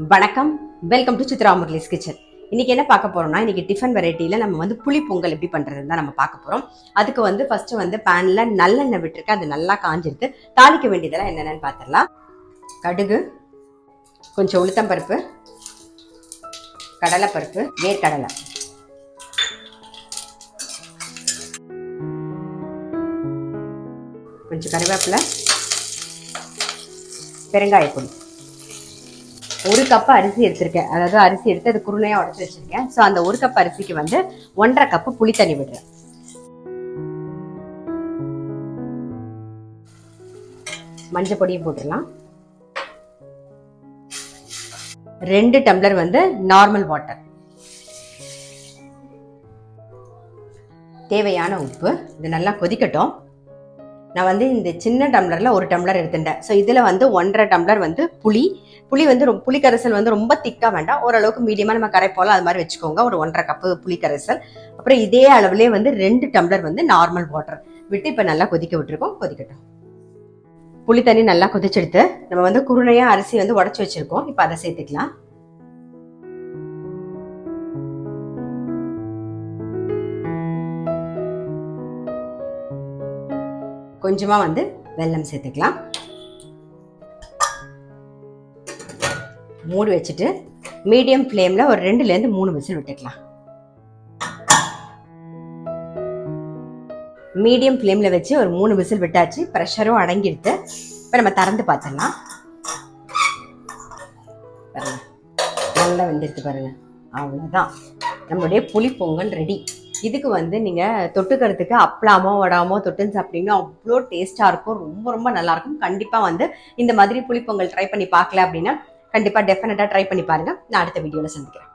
வணக்கம், welcome to Chitra Murali's kitchen. இன்னைக்கு என்ன பார்க்க போறோம்னா, இன்னைக்கு டிஃபன் வெரைட்டியில நம்ம வந்து புளி பொங்கல் எப்படி பண்றதுன்னு தான் நம்ம பார்க்க போறோம். அதுக்கு வந்து ஃபர்ஸ்ட் வந்து பேன்ல நல்லெண்ணெய் விட்டுருக்கு, அது நல்லா காஞ்சிருக்கு. தாளிக்க வேண்டியதெல்லாம் என்னென்னு பார்த்துடலாம். கடுகு, கொஞ்சம் உளுத்தம் பருப்பு, கடலைப்பருப்பு, வேர்க்கடலை, கொஞ்சம் கருவேப்பிலை, பெருங்காயப்பொடி, ஒரு கப் அரிசி எடுத்திருக்கேன். அதாவது அரிசி எடுத்து அது குருணையா உடச்சி வச்சிருக்கேன். ஸோ அந்த ஒரு கப் அரிசிக்கு வந்து 1.5 கப்பு புளி தண்ணி விடுறேன். மஞ்சள் பொடியும் போட்டுடலாம். 2 டம்ளர் வந்து நார்மல் வாட்டர், தேவையான உப்பு. இது நல்லா கொதிக்கட்டும். நான் வந்து இந்த சின்ன டம்ளரில் 1 டம்ளர் எடுத்துட்டேன். ஸோ இதில் வந்து 1.5 டம்ளர் வந்து புளி வந்து புளி கரைசல் வந்து ரொம்ப திக்காக வேண்டாம், ஓரளவுக்கு மீடியமாக நம்ம கரைப்போல அது மாதிரி வச்சுக்கோங்க. ஒரு 1.5 கப்பு புளி கரைசல். அப்புறம் இதே அளவுலேயே வந்து 2 டம்ளர் வந்து நார்மல் வாட்டர் விட்டு இப்போ நல்லா கொதிக்க விட்டுருக்கோம். கொதிக்கட்டும். புளி தண்ணி நல்லா கொதிச்செடுத்து நம்ம வந்து குருணையாக அரிசி வந்து உடச்சி வச்சுருக்கோம். இப்போ அதை சேர்த்துக்கலாம். கொஞ்சமாக வந்து வெல்லம் சேர்த்துக்கலாம். மூடி வச்சுட்டு மீடியம் ஃப்ளேமில் ஒரு 2லேருந்து 3 விசில் விட்டுக்கலாம். மீடியம் ஃப்ளேமில் வச்சு ஒரு 3 விசில் விட்டாச்சு. ப்ரெஷரும் அடங்கிடுது. இப்போ நம்ம திறந்து பார்த்துடலாம். நல்லா வெந்துடுத்து பாருங்க. அவ்வளோதான், நம்மளுடைய புளி பொங்கல் ரெடி. இதுக்கு வந்து நீங்கள் தொட்டுக்கிறதுக்கு அப்பளாமோ வடாமோ தொட்டுன்னு சாப்பிட்டீங்கன்னா அவ்வளோ டேஸ்ட்டாக இருக்கும். ரொம்ப ரொம்ப நல்லாயிருக்கும். கண்டிப்பாக வந்து இந்த மாதிரி புளிப்பொங்கல் ட்ரை பண்ணி பார்க்கல அப்படின்னா கண்டிப்பாக டெஃபினட்டாக ட்ரை பண்ணி பாருங்கள். நான் அடுத்த வீடியோவில் சந்திக்கிறேன்.